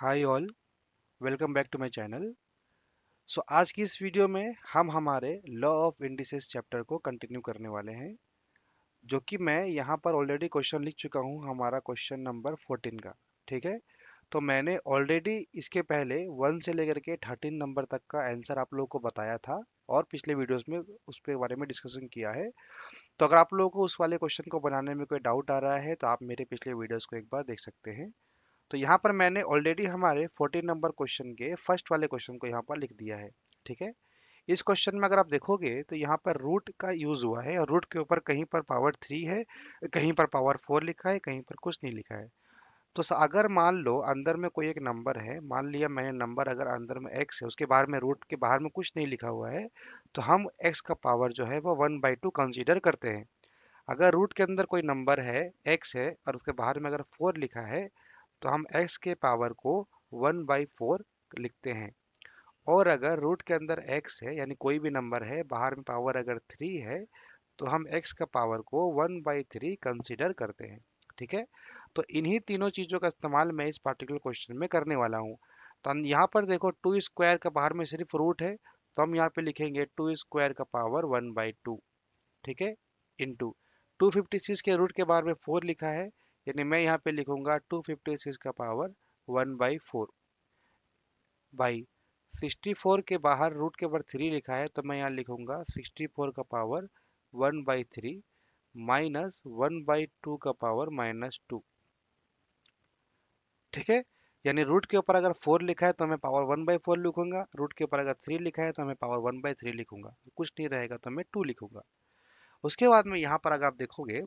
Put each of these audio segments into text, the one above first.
Hi all, welcome back to my channel. So आज की इस वीडियो में हम हमारे लॉ ऑफ इंडिसेस चैप्टर को कंटिन्यू करने वाले हैं, जो कि मैं यहाँ पर ऑलरेडी क्वेश्चन लिख चुका हूँ, हमारा क्वेश्चन नंबर 14 का। ठीक है, तो मैंने ऑलरेडी इसके पहले 1 से लेकर के 13 नंबर तक का आंसर आप लोगों को बताया था और पिछले वीडियोस में उस पे बारे में डिस्कशन किया है। तो अगर आप लोगों को उस वाले क्वेश्चन को बनाने में कोई डाउट आ रहा है तो आप मेरे पिछले वीडियोस को एक बार देख सकते हैं। तो यहाँ पर मैंने ऑलरेडी हमारे 14 नंबर क्वेश्चन के फर्स्ट वाले क्वेश्चन को यहाँ पर लिख दिया है। ठीक है, इस क्वेश्चन में अगर आप देखोगे तो यहाँ पर रूट का यूज हुआ है और रूट के ऊपर कहीं पर पावर 3 है, कहीं पर पावर 4 लिखा है, कहीं पर कुछ नहीं लिखा है। तो अगर मान लो अंदर में कोई एक नंबर है, मान लिया मैंने नंबर अगर अंदर में x है, उसके बाहर में रूट के बाहर में कुछ नहीं लिखा हुआ है, तो हम x का पावर जो है वो 1/2 कंसीडर करते हैं। अगर रूट के अंदर कोई नंबर है, x है, और उसके बाहर में अगर 4 लिखा है, तो हम x के पावर को 1/4 लिखते हैं। और अगर रूट के अंदर x है, यानी कोई भी नंबर है, बाहर में पावर अगर 3 है, तो हम x का पावर को 1/3 कंसीडर करते हैं। ठीक है, तो इन्हीं तीनों चीज़ों का इस्तेमाल मैं इस पार्टिकुलर क्वेश्चन में करने वाला हूँ। तो हम यहाँ पर देखो 2 स्क्वायर का बाहर में सिर्फ रूट है, तो हम यहाँ पे लिखेंगे 2 स्क्वायर का पावर 1/2। ठीक है, इंटू 256 के रूट के बाहर में 4 लिखा है, यानी मैं यहाँ पे लिखूंगा 256 का पावर 1/4 बाई 64 के बाहर रूट के ऊपर 3 लिखा है, तो मैं यहाँ लिखूंगा 64 का पावर 1/3 माइनस 1/2 का पावर -2। ठीक है, यानी रूट के ऊपर अगर 4 लिखा है तो मैं पावर 1/4 लिखूंगा, रूट के ऊपर अगर 3 लिखा है तो मैं पावर 1/3 लिखूंगा, कुछ नहीं रहेगा तो मैं 2 लिखूंगा। उसके बाद में यहाँ पर अगर आप देखोगे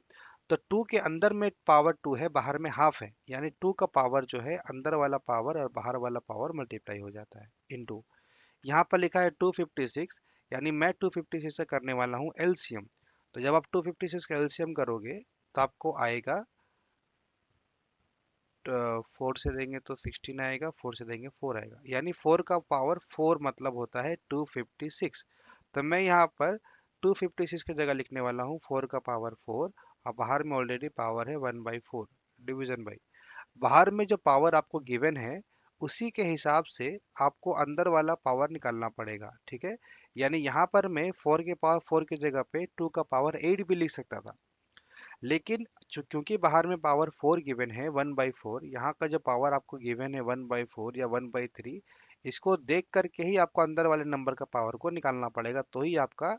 तो 2 के अंदर में पावर 2 है, बाहर में हाफ है, यानी 2 का पावर जो है अंदर वाला पावर और बाहर वाला पावर मल्टीप्लाई हो जाता है इनटू। यहाँ पर लिखा है 256, यानी मैं 256 से करने वाला हूँ एलसीएम। तो जब आप 256 का एलसीएम करोगे तो आपको आएगा 4 से देंगे तो 16 आएगा, 4 से देंगे 4 आएगा, यानी 4 का पावर 4 मतलब होता है 256। तो मैं यहाँ पर 256 की जगह लिखने वाला हूँ 4 का पावर 4, और बाहर में ऑलरेडी पावर है 1/4 डिवीजन बाई। बाहर में जो पावर आपको गिवन है उसी के हिसाब से आपको अंदर वाला पावर निकालना पड़ेगा। ठीक है, यानी यहाँ पर मैं 4 के पावर 4 की जगह पे 2 का पावर 8 भी लिख सकता था, लेकिन क्योंकि बाहर में पावर 4 गिवन है 1/4, यहाँ का जो पावर आपको गिवन है 1/4 या 1/3, इसको देख करके ही आपको अंदर वाले नंबर का पावर को निकालना पड़ेगा, तो ही आपका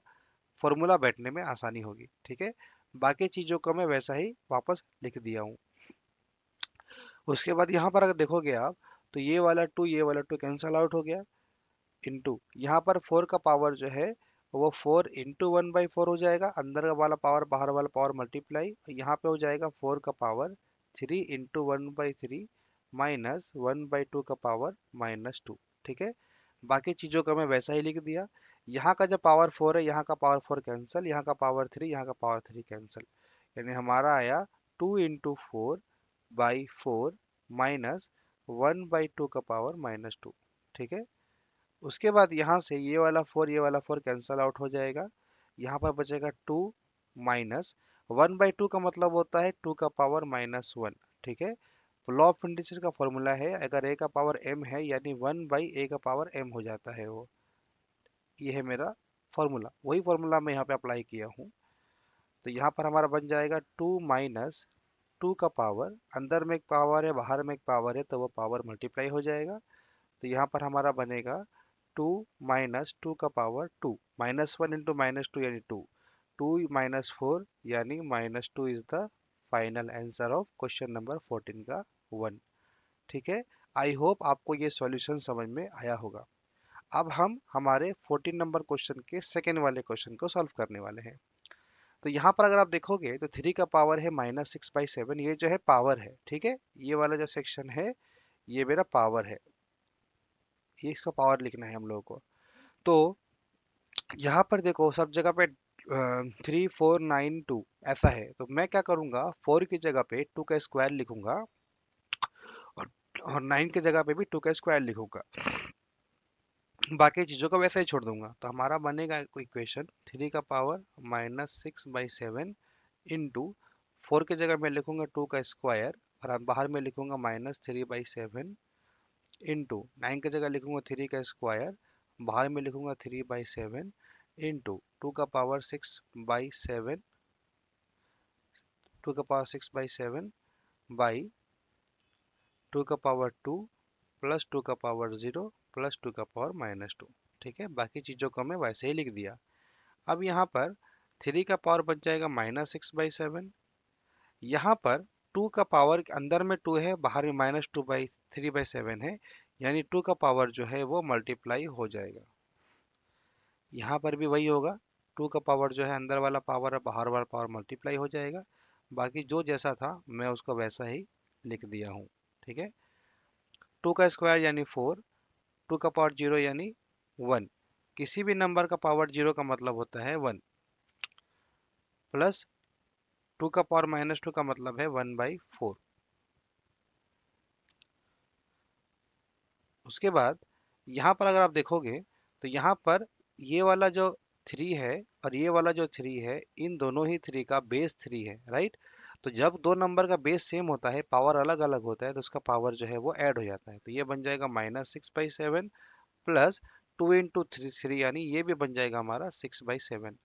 फॉर्मूला बैठने में आसानी होगी। ठीक है, बाकी चीज़ों को मैं वैसा ही वापस लिख दिया हूँ। उसके बाद यहाँ पर अगर देखोगे आप, तो ये वाला टू कैंसल आउट हो गया, इंटू यहाँ पर 4 का पावर जो है वो 4 इंटू 1/4 हो जाएगा, अंदर का वाला पावर बाहर वाला पावर मल्टीप्लाई, यहाँ पे हो जाएगा 4 का पावर 3 इंटू 1/3 माइनस 1/2 का पावर -2। ठीक है, बाकी चीज़ों का मैं वैसा ही लिख दिया। यहाँ का जो पावर 4 है, यहाँ का पावर 4 कैंसिल, यहाँ का पावर 3, यहाँ का पावर 3 कैंसिल, यानी हमारा आया 2 इंटू 4/4 माइनस 1/2 का पावर -2। ठीक है, उसके बाद यहाँ से ये वाला 4 कैंसल आउट हो जाएगा, यहाँ पर बचेगा 2 माइनस 1/2 का मतलब होता है 2 का पावर -1। ठीक है, लॉ ऑफ इंडिसेस का फॉर्मूला है, अगर ए का पावर m है यानी 1/a का पावर m हो जाता है वो। ये है मेरा फॉर्मूला, वही फॉर्मूला मैं यहाँ पे अप्लाई किया हूँ। तो यहाँ पर हमारा बन जाएगा 2 माइनस 2 का पावर, अंदर में एक पावर है बाहर में एक पावर है, तो वो पावर मल्टीप्लाई हो जाएगा। तो यहाँ पर हमारा बनेगा 2 माइनस 2 का पावर 2, -1 इंटू -2 यानी 2, 2 माइनस 4 यानी -2 is the final answer of question number 14 का 1। ठीक है, आई होप आपको ये सॉल्यूशन समझ में आया होगा। अब हम हमारे 14 नंबर क्वेश्चन के सेकेंड वाले क्वेश्चन को सॉल्व करने वाले हैं। तो यहाँ पर अगर आप देखोगे तो 3 का पावर है -6/7, ये जो है पावर है। ठीक है, ये वाला जो सेक्शन है ये मेरा पावर है, ये इसका पावर लिखना है हम लोगों को। तो यहाँ पर देखो सब जगह पे 3492 ऐसा है, तो मैं क्या करूँगा 4 की जगह पे 2 का स्क्वायर लिखूंगा, और 9 की जगह पे भी 2 का स्क्वायर लिखूंगा, बाकी चीज़ों को वैसे ही छोड़ दूंगा। तो हमारा बनेगा इक्वेशन 3 का पावर -6/7 इंटू 4 की जगह मैं लिखूंगा 2 का स्क्वायर, और अब बाहर में लिखूंगा -3/7 इंटू 9 की जगह लिखूंगा 3 का स्क्वायर, बाहर में लिखूंगा 3/7 इंटू 2 का पावर 6/7, 2 का पावर 6/7 बाई 2 का पावर 2 प्लस 2 का पावर 0 प्लस 2 का पावर -2। ठीक है, बाकी चीज़ों को मैं वैसे ही लिख दिया। अब यहाँ पर 3 का पावर बच जाएगा -6/7। यहाँ पर 2 का पावर अंदर में 2 है, बाहर में -2/3/7 है, यानी 2 का पावर जो है वो मल्टीप्लाई हो जाएगा। यहाँ पर भी वही होगा, 2 का पावर जो है अंदर वाला पावर और बाहर वाला पावर मल्टीप्लाई हो जाएगा। बाकी जो जैसा था मैं उसको वैसा ही लिख दिया हूँ। ठीक है, 2 का स्क्वायर यानी 4, 2 का पावर 0 यानी 1। किसी भी नंबर का पावर 0 का मतलब होता है 1, प्लस 2 का पावर -2 का मतलब है 1/4। उसके बाद यहाँ पर अगर आप देखोगे तो यहाँ पर ये वाला जो 3 है और ये वाला जो 3 है, इन दोनों ही 3 का बेस 3 है, राइट। तो जब दो नंबर का बेस सेम होता है, पावर अलग अलग होता है, तो उसका पावर जो है वो ऐड हो जाता है। तो ये बन जाएगा -6/7 प्लस 2 × 3 यानी ये भी बन जाएगा हमारा 6/7।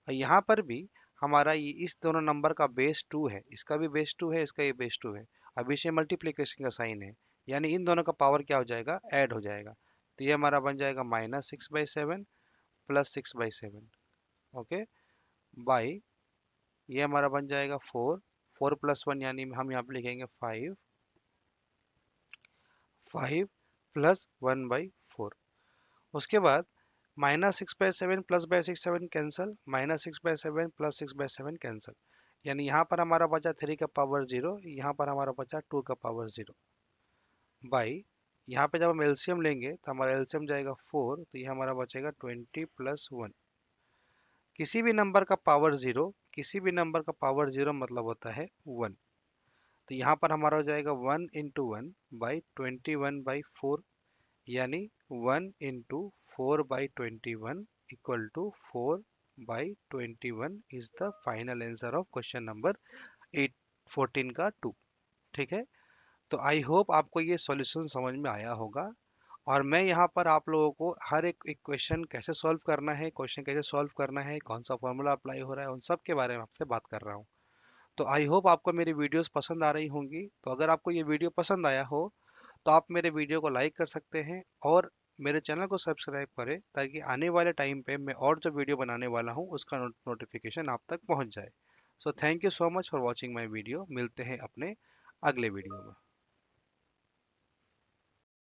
और यहाँ पर भी हमारा ये इस दोनों नंबर का बेस 2 है, इसका भी बेस 2 है, इसका ये बेस 2 है। अब इसे मल्टीप्लिकेशन का साइन है, यानी इन दोनों का पावर क्या हो जाएगा, ऐड हो जाएगा। तो ये हमारा बन जाएगा -6/7 प्लस 6/7। ओके, बाई ये हमारा बन जाएगा 4, 4 + 1 यानी हम यहाँ पे लिखेंगे 5, 5 प्लस 1/4। उसके बाद -6/7 +/6/7 कैंसल, -6/7 +6/7 कैंसल, यानी यहाँ पर हमारा बचा 3 का पावर 0, यहाँ पर हमारा बचा 2 का पावर 0, बाई यहाँ पे जब हम एलसीएम लेंगे तो हमारा एलसीएम जाएगा 4, तो ये हमारा बचेगा 20 + 1। किसी भी नंबर का पावर 0, किसी भी नंबर का पावर 0 मतलब होता है 1। तो यहाँ पर हमारा हो जाएगा 1 × 1 बाई 21/4, यानी 1 × 4/21 equal to 4/21 is the final answer of question number 814 का 2। ठीक है, तो आई होप आपको ये सॉल्यूशन समझ में आया होगा। और मैं यहाँ पर आप लोगों को हर एक क्वेश्चन कैसे सॉल्व करना है, क्वेश्चन कैसे सॉल्व करना है, कौन सा फॉर्मूला अप्लाई हो रहा है, उन सब के बारे में आपसे बात कर रहा हूँ। तो आई होप आपको मेरी वीडियोस पसंद आ रही होंगी। तो अगर आपको ये वीडियो पसंद आया हो तो आप मेरे वीडियो को लाइक कर सकते हैं और मेरे चैनल को सब्सक्राइब करें, ताकि आने वाले टाइम पे मैं और जो वीडियो बनाने वाला हूँ उसका नोटिफिकेशन आप तक पहुँच जाए। So thank you so much for watching my video. मिलते हैं अपने अगले वीडियो में।